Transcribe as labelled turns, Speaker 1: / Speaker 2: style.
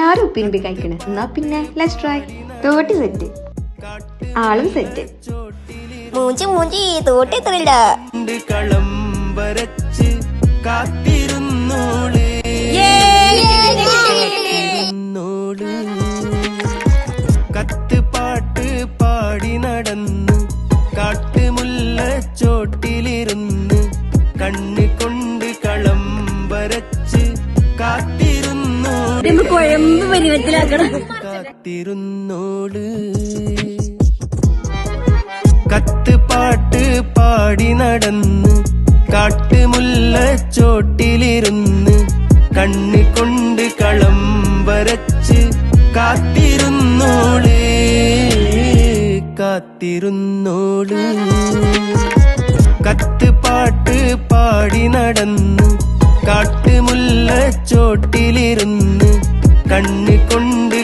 Speaker 1: എല്ലാരും ഉപ്പിനുമ്പി കഴിക്കണേ. എന്നാ പിന്നെ ലെറ്റ്സ് ട്രൈ. തോട്ടി സെറ്റ്, ആളും സെറ്റ്.
Speaker 2: മൂഞ്ചി തോട്ടി എത്രയില്ല.
Speaker 3: കളം വരച്ച് കാത്തിരുന്നോള് കത്ത് പാട്ട് പാടി നടന്ന് കാട്ടുമുല്ല ചോട്ടിലിരുന്ന് കണ്ണ് കൊണ്ട് കളം വരച്ച് കാത്തിരുന്നോള് കത്ത് പാട്ട് പാടി നടന്ന് കാട്ടുമുല്ല ചോട്ടിലിരുന്ന് കണ്ണ് കൊണ്ട് കളം വരച്ച് കാത്തിരുന്നോള് കത്ത് പാട്ട് പാടി നടന്ന് കാട്ടുമുല്ല ചോട്ടിലിരുന്ന് കണ്ണ് കൊണ്ട്